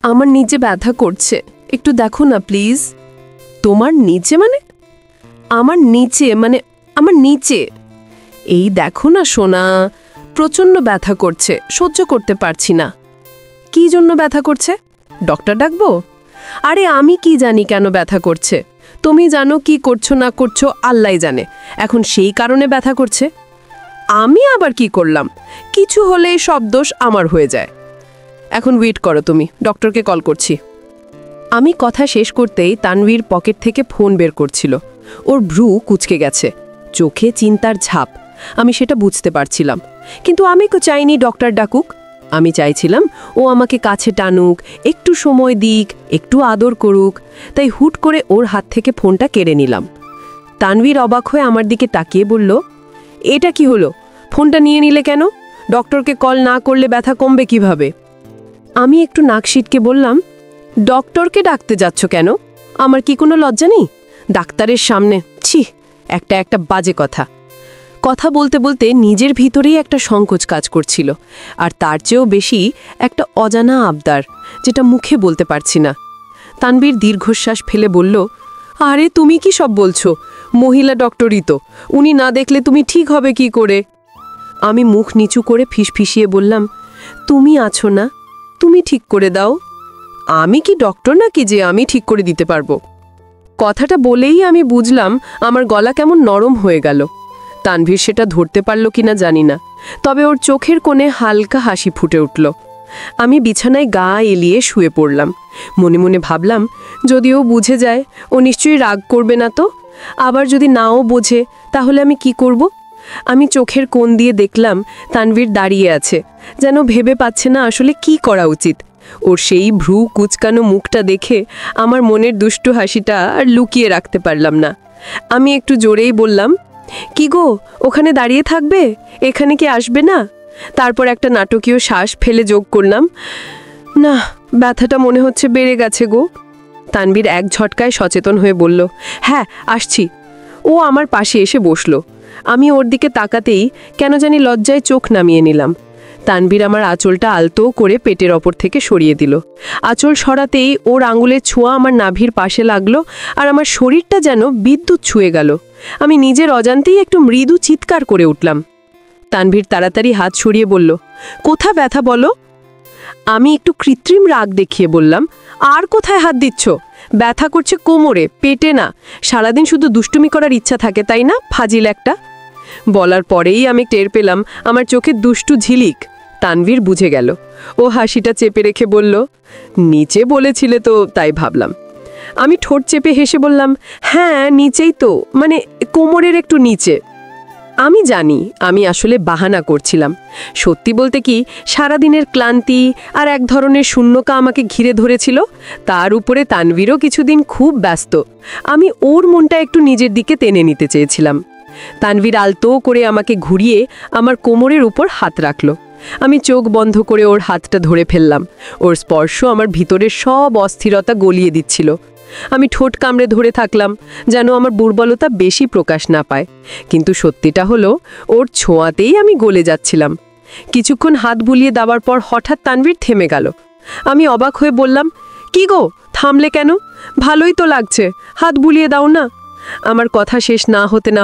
আমার নিচে ব্যথা করছে, একটু দেখো না প্লিজ। তোমার নিচে মানে? আমার নিচে মানে আমার নিচে। এই দেখো না সোনা, প্রচণ্ড ব্যথা করছে, সহ্য করতে পারছি না। কি জন্য ব্যথা করছে? ডক্টর ডাকবো? আরে আমি কি জানি কেন ব্যথা করছে? তুমি জানো কি করছো না করছো আল্লাহ জানে। এখন সেই কারণে ব্যথা করছে। আমি আবার কি করলাম? কিছু হলেই সব দোষ আমার হয়ে যায়। এখন ওয়েট করো, তুমি ডক্টরকে কল করছি। আমি কথা শেষ করতেই তানভীর পকেট থেকে ফোন বের করছিল। ওর ভ্রু কুঁচকে গেছে, চোখে চিন্তার ছাপ। আমি সেটা বুঝতে পারছিলাম, কিন্তু আমি তো চাইনি ডক্টর ডাকুক। আমি চাইছিলাম ও আমাকে কাছে টানুক, একটু সময় দিক, একটু আদর করুক। তাই হুট করে ওর হাত থেকে ফোনটা কেড়ে নিলাম। তানভীর অবাক হয়ে আমার দিকে তাকিয়ে বলল, এটা কি হলো? ফোনটা নিয়ে নিলে কেন? ডক্টরকে কল না করলে ব্যথা কমবে কিভাবে? আমি একটু নাক সিটকে বললাম, ডক্টরকে ডাকতে যাচ্ছ কেন? আমার কি কোনো লজ্জা নেই? ডাক্তারের সামনে ছি, একটা বাজে কথা। কথা বলতে বলতে নিজের ভিতরেই একটা সংকোচ কাজ করছিল, আর তার চেয়েও বেশি একটা অজানা আবদার, যেটা মুখে বলতে পারছি না। তানভীর দীর্ঘশ্বাস ফেলে বলল, আরে তুমি কি সব বলছো? মহিলা ডক্টরই তো, উনি না দেখলে তুমি ঠিক হবে কি করে? আমি মুখ নিচু করে ফিসফিসিয়ে বললাম, তুমি আছো না, তুমি ঠিক করে দাও। আমি কি ডক্টর নাকি যে আমি ঠিক করে দিতে পারবো? কথাটা বলেই আমি বুঝলাম আমার গলা কেমন নরম হয়ে গেল। তানভীর সেটা ধরতে পারল কিনা জানি না, তবে ওর চোখের কোণে হালকা হাসি ফুটে উঠল। আমি বিছানায় গা এলিয়ে শুয়ে পড়লাম। মনে মনে ভাবলাম, যদি ও বুঝে যায়, ও নিশ্চয়ই রাগ করবে না তো? আবার যদি নাও বোঝে, তাহলে আমি কি করব? আমি চোখের কোণ দিয়ে দেখলাম তানভীর দাঁড়িয়ে আছে, যেন ভেবে পাচ্ছে না আসলে কি করা উচিত। ওর সেই ভ্রু কুচকানো মুখটা দেখে আমার মনের দুষ্টু হাসিটা আর লুকিয়ে রাখতে পারলাম না। আমি একটু জোরেই বললাম, কি গো, ওখানে দাঁড়িয়ে থাকবে? এখানে কি আসবে না? তারপর একটা নাটকীয় শ্বাস ফেলে যোগ করলাম, না, ব্যথাটা মনে হচ্ছে বেড়ে গেছে গো। তানভীর এক ঝটকায় সচেতন হয়ে বলল, হ্যাঁ আসছি। ও আমার পাশে এসে বসলো। আমি ওর দিকে তাকাতেই কেন জানি লজ্জায় চোখ নামিয়ে নিলাম। তানভীর আমার আঁচলটা আলতো করে পেটের ওপর থেকে সরিয়ে দিল। আঁচল সরাতেই ওর আঙুলের ছোঁয়া আমার নাভির পাশে লাগলো, আর আমার শরীরটা যেন বিদ্যুৎ ছুঁয়ে গেল। আমি নিজের অজান্তেই একটু মৃদু চিৎকার করে উঠলাম। তানভীর তাড়াতাড়ি হাত সরিয়ে বলল, কোথা ব্যথা বলো? আমি একটু কৃত্রিম রাগ দেখিয়ে বললাম, আর কোথায় হাত দিচ্ছ? ব্যথা করছে কোমরে, পেটে না। সারাদিন শুধু দুষ্টুমি করার ইচ্ছা থাকে, তাই না, ফাজিল একটা? বলার পরেই আমি টের পেলাম আমার চোখে দুষ্টু ঝিলিক। তানভীর বুঝে গেল। ও হাসিটা চেপে রেখে বলল, নিচে বলেছিলে তো, তাই ভাবলাম। আমি ঠোঁট চেপে হেসে বললাম, হ্যাঁ নিচেই তো, মানে কোমরের একটু নিচে। আমি জানি আমি আসলে বাহানা করছিলাম। সত্যি বলতে কি, সারাদিনের ক্লান্তি আর এক ধরনের শূন্যতা আমাকে ঘিরে ধরেছিল। তার উপরে তানভীরও কিছুদিন খুব ব্যস্ত। আমি ওর মনটা একটু নিজের দিকে টেনে নিতে চেয়েছিলাম। তানভীর আলতো করে আমাকে ঘুরিয়ে আমার কোমরের উপর হাত রাখল। আমি চোখ বন্ধ করে ওর হাতটা ধরে ফেললাম। ওর স্পর্শ আমার ভিতরের সব অস্থিরতা গলিয়ে দিচ্ছিল। আমি ঠোঁট কামড়ে ধরে থাকলাম, যেন আমার দুর্বলতা বেশি প্রকাশ না পায়। কিন্তু সত্যিটা হলো, ওর ছোঁয়াতেই আমি গলে যাচ্ছিলাম। কিছুক্ষণ হাত বুলিয়ে দেওয়ার পর হঠাৎ তানভীর থেমে গেল। আমি অবাক হয়ে বললাম, কি গো, থামলে কেন? ভালোই তো লাগছে, হাত বুলিয়ে দাও না। আমার কথা শেষ না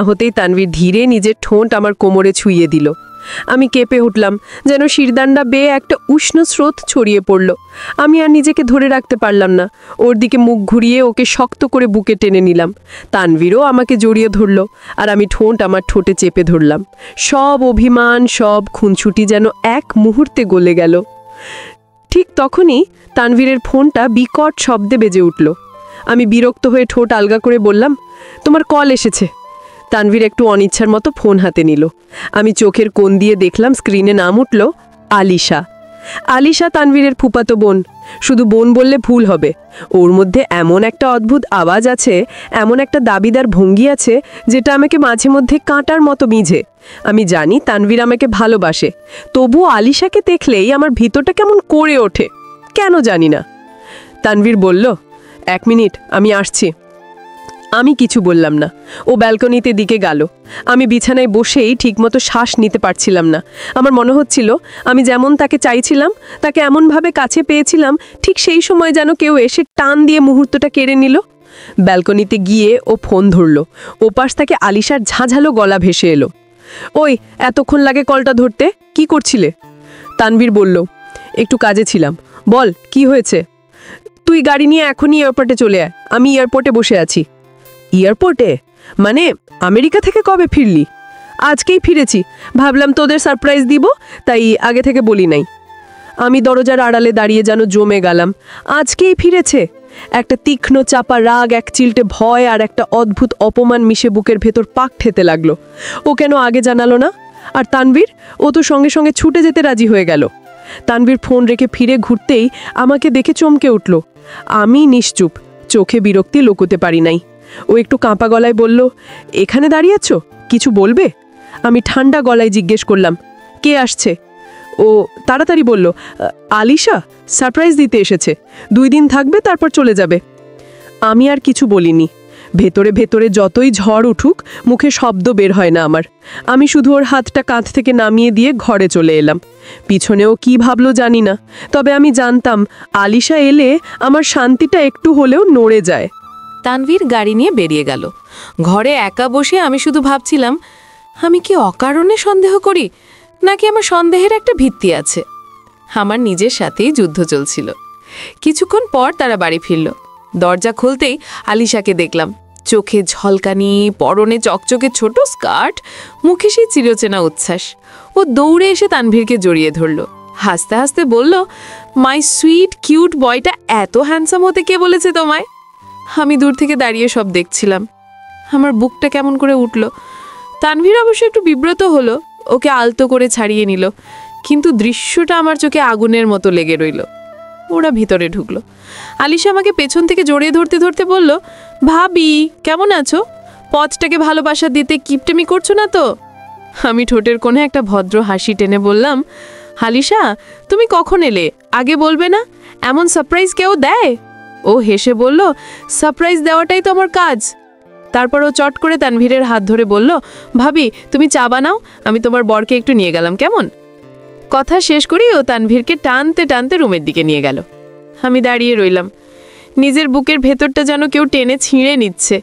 হতেই তানভীর ধীরে নিজের ঠোঁট আমার কোমরে ছুঁয়ে দিল। আমি কেঁপে উঠলাম, যেন শিরদান্ডা বেয়ে একটা উষ্ণ স্রোত ছড়িয়ে পড়ল। আমি আর নিজেকে ধরে রাখতে পারলাম না। ওর দিকে মুখ ঘুরিয়ে ওকে শক্ত করে বুকে টেনে নিলাম। তানভীরও আমাকে জড়িয়ে ধরল, আর আমি ঠোঁট আমার ঠোঁটে চেপে ধরলাম। সব অভিমান, সব খুনছুটি যেন এক মুহূর্তে গলে গেল। ঠিক তখনই তানভীরের ফোনটা বিকট শব্দে বেজে উঠল। আমি বিরক্ত হয়ে ঠোঁট আলগা করে বললাম, তোমার কল এসেছে। তানভীর একটু অনিচ্ছার মতো ফোন হাতে নিল। আমি চোখের কোণ দিয়ে দেখলাম স্ক্রিনে নাম উঠল আলিশা। আলিশা তানভীরের ফুফাতো বোন। শুধু বোন বললে ভুল হবে। ওর মধ্যে এমন একটা অদ্ভুত আওয়াজ আছে, এমন একটা দাবিদার ভঙ্গি আছে, যেটা আমাকে মাঝে মধ্যে কাঁটার মতো মিঝে। আমি জানি তানভীর আমাকে ভালোবাসে, তবুও আলিশাকে দেখলেই আমার ভিতরটা কেমন করে ওঠে, কেন জানি না। তানভীর বলল, 1 মিনিট, আমি আসছি। আমি কিছু বললাম না। ও ব্যালকনিতে দিকে গেল। আমি বিছানায় বসেই ঠিকমতো শ্বাস নিতে পারছিলাম না। আমার মনে হচ্ছিল আমি যেমন তাকে চাইছিলাম, তাকে এমনভাবে কাছে পেয়েছিলাম, ঠিক সেই সময় যেন কেউ এসে টান দিয়ে মুহূর্তটা কেড়ে নিল। ব্যালকনিতে গিয়ে ও ফোন ধরল। ওপাশ থেকে আলিশার ঝাঁঝালো গলা ভেসে এলো। ওই, এতক্ষণ লাগে কলটা ধরতে? কি করছিলে? তানভীর বলল, একটু কাজে ছিলাম। বল, কি হয়েছে? তুই গাড়ি নিয়ে এখনই এয়ারপোর্টে চলে আয়। আমি এয়ারপোর্টে বসে আছি। এয়ারপোর্টে? মানে আমেরিকা থেকে কবে ফিরলি? আজকেই ফিরেছি। ভাবলাম তোদের সারপ্রাইজ দিব, তাই আগে থেকে বলি নাই। আমি দরজার আড়ালে দাঁড়িয়ে যেন জমে গেলাম। আজকেই ফিরেছে? একটা তীক্ষ্ণ চাপা রাগ, এক চিলটে ভয় আর একটা অদ্ভুত অপমান মিশে বুকের ভেতর পাক ঠেতে লাগলো। ও কেন আগে জানালো না? আর তানভীর, ও তো সঙ্গে সঙ্গে ছুটে যেতে রাজি হয়ে গেল। তানভীর ফোন রেখে ফিরে ঘুরতেই আমাকে দেখে চমকে উঠল। আমি নিশ্চুপ, চোখে বিরক্তি লুকোতে পারি নাই। ও একটু কাঁপা গলায় বলল, এখানে দাঁড়িয়ে আছো, কিছু বলবে? আমি ঠান্ডা গলায় জিজ্ঞেস করলাম, কে আসছে? ও তাড়াতাড়ি বলল, আলিশা সারপ্রাইজ দিতে এসেছে। 2 দিন থাকবে, তারপর চলে যাবে। আমি আর কিছু বলিনি। ভেতরে ভেতরে যতই ঝড় উঠুক, মুখে শব্দ বের হয় না আমার। আমি শুধু ওর হাতটা কাঁধ থেকে নামিয়ে দিয়ে ঘরে চলে এলাম। পিছনেও কি ভাবলো জানি না, তবে আমি জানতাম আলিশা এলে আমার শান্তিটা একটু হলেও নড়ে যায়। তানভীর গাড়ি নিয়ে বেরিয়ে গেল। ঘরে একা বসে আমি শুধু ভাবছিলাম, আমি কি অকারণে সন্দেহ করি, নাকি আমার সন্দেহের একটা ভিত্তি আছে? আমার নিজের সাথেই যুদ্ধ চলছিল। কিছুক্ষণ পর তারা বাড়ি ফিরল। দরজা খুলতেই আলিশাকে দেখলাম। চোখে ঝলকানি, পরনে চকচকে ছোট স্কার্ট, মুখে সেই চিরচেনা উচ্ছ্বাস। ও দৌড়ে এসে তানভীরকে জড়িয়ে ধরল। হাসতে হাসতে বলল, মাই সুইট কিউট বয়টা এত হ্যান্ডসাম হতে কে বলেছে তোমায়? আমি দূর থেকে দাঁড়িয়ে সব দেখছিলাম। আমার বুকটা কেমন করে উঠল। তানভীর অবশ্য একটু বিব্রত হলো, ওকে আলতো করে ছাড়িয়ে নিল, কিন্তু দৃশ্যটা আমার চোখে আগুনের মতো লেগে রইল। ওরা ভিতরে ঢুকলো। আলিশা আমাকে পেছন থেকে জড়িয়ে ধরতে ধরতে বলল, ভাবি কেমন আছো? পথটাকে ভালোবাসা দিতে কিপটেমি করছো না তো? আমি ঠোঁটের কোণে একটা ভদ্র হাসি টেনে বললাম, আলিশা তুমি কখন এলে, আগে বলবে না? এমন সারপ্রাইজ কেউ দেয়? ও হেসে বলল, সারপ্রাইজ দেওয়াটাই তো আমার কাজ। তারপর ও চট করে তানভীরের হাত ধরে বলল, ভাবি তুমি চা বানাও, আমি তোমার বরকে একটু নিয়ে গেলাম, কেমন? কথা শেষ করি ও তানভীরকে টানতে টানতে রুমের দিকে নিয়ে গেল। আমি দাঁড়িয়ে রইলাম। নিজের বুকের ভেতরটা যেন কেউ টেনে ছিঁড়ে নিচ্ছে,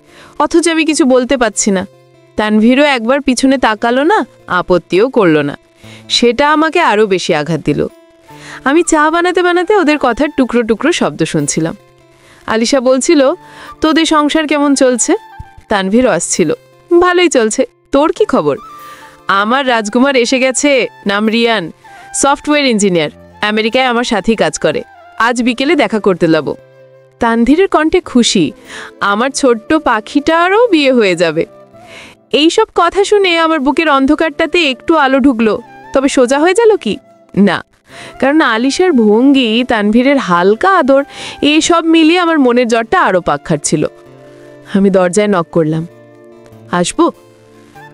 অথচ আমি কিছু বলতে পারছি না। তানভীরও একবার পিছনে তাকালো না, আপত্তিও করলো না। সেটা আমাকে আরও বেশি আঘাত দিল। আমি চা বানাতে বানাতে ওদের কথার টুকরো টুকরো শব্দ শুনছিলাম। আলিশা বলছিল, তোদের সংসার কেমন চলছে? তানভীরও আসছিল, ভালোই চলছে। তোর কি খবর? আমার রাজকুমার এসে গেছে, নাম রিয়ান, সফটওয়্যার ইঞ্জিনিয়ার, আমেরিকায় আমার সাথেই কাজ করে। আজ বিকেলে দেখা করতে যাব। তানভীরের কণ্ঠে খুশি, আমার ছোট্ট পাখিটারও বিয়ে হয়ে যাবে। এইসব কথা শুনে আমার বুকের অন্ধকারটাতে একটু আলো ঢুকলো, তবে সোজা হয়ে গেল কি না, কারণ আলিশার ভঙ্গি, তানভীরের হালকা আদর, এইসব মিলিয়ে আমার মনের জ্বরটা আরও পাক খাচ্ছিল। আমি দরজায় নক করলাম, আসবো?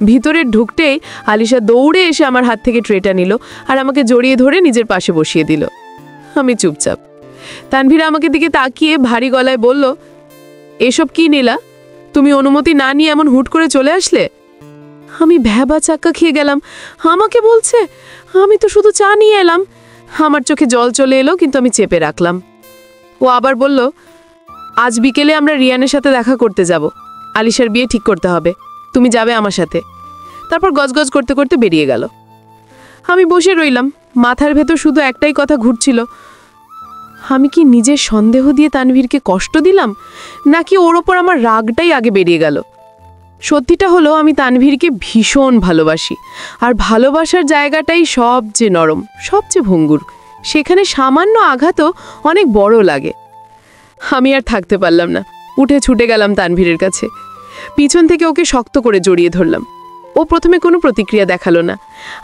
ভিতরে ঢুকতেই আলিশা দৌড়ে এসে আমার হাত থেকে ট্রেটা নিল আর আমাকে জড়িয়ে ধরে নিজের পাশে বসিয়ে দিল। আমি চুপচাপ। তানভীর আমাকে দিকে তাকিয়ে ভারী গলায় বলল, এসব কি নীলা, তুমি অনুমতি না নিয়ে এমন হুট করে চলে আসলে? আমি ভ্যাবা চাক্কা খেয়ে গেলাম। আমাকে বলছে? আমি তো শুধু চা নিয়ে এলাম। আমার চোখে জল চলে এলো, কিন্তু আমি চেপে রাখলাম। ও আবার বলল, আজ বিকেলে আমরা রিয়ানের সাথে দেখা করতে যাব। আলিশার বিয়ে ঠিক করতে হবে, তুমি যাবে আমার সাথে। তারপর গজগজ করতে করতে বেরিয়ে গেল। আমি বসে রইলাম, মাথার ভেতর শুধু একটাই কথা ঘুরছিল, আমি কি নিজের সন্দেহ দিয়ে তানভীরকে কষ্ট দিলাম, নাকি ওর ওপর আমার রাগটাই আগে বেরিয়ে গেল? সত্যিটা হলো, আমি তানভীরকে ভীষণ ভালোবাসি, আর ভালোবাসার জায়গাটাই সবচেয়ে নরম, সবচেয়ে ভঙ্গুর। সেখানে সামান্য আঘাতও অনেক বড় লাগে। আমি আর থাকতে পারলাম না, উঠে ছুটে গেলাম তানভীরের কাছে। পিছন থেকে ওকে শক্ত করে জড়িয়ে ধরলাম। ও প্রথমে কোনো প্রতিক্রিয়া দেখালো না।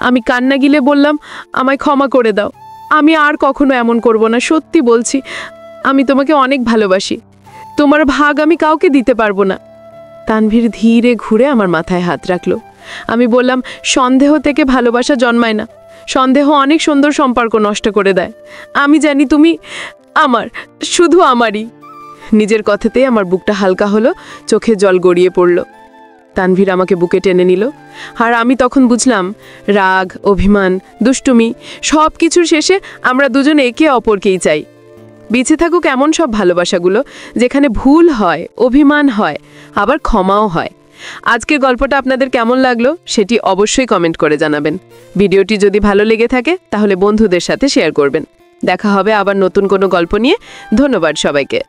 আমি কান্না গিলে বললাম, আমায় ক্ষমা করে দাও, আমি আর কখনো এমন করব না, সত্যি বলছি। আমি তোমাকে অনেক ভালোবাসি, তোমার ভাগ আমি কাউকে দিতে পারবো না। তানভীর ধীরে ঘুরে আমার মাথায় হাত রাখলো। আমি বললাম, সন্দেহ থেকে ভালোবাসা জন্মায় না, সন্দেহ অনেক সুন্দর সম্পর্ক নষ্ট করে দেয়। আমি জানি তুমি আমার, শুধু আমারই। নিজের কথাতেই আমার বুকটা হালকা হলো, চোখে জল গড়িয়ে পড়ল। তানভীর আমাকে বুকে টেনে নিল, আর আমি তখন বুঝলাম রাগ, অভিমান, দুষ্টুমি সব কিছুর শেষে আমরা দুজন একে অপরকেই চাই। বেঁচে থাকুক এমন সব ভালোবাসাগুলো যেখানে ভুল হয়, অভিমান হয়, আবার ক্ষমাও হয়। আজকের গল্পটা আপনাদের কেমন লাগলো সেটি অবশ্যই কমেন্ট করে জানাবেন। ভিডিওটি যদি ভালো লেগে থাকে তাহলে বন্ধুদের সাথে শেয়ার করবেন। দেখা হবে আবার নতুন কোনো গল্প নিয়ে। ধন্যবাদ সবাইকে।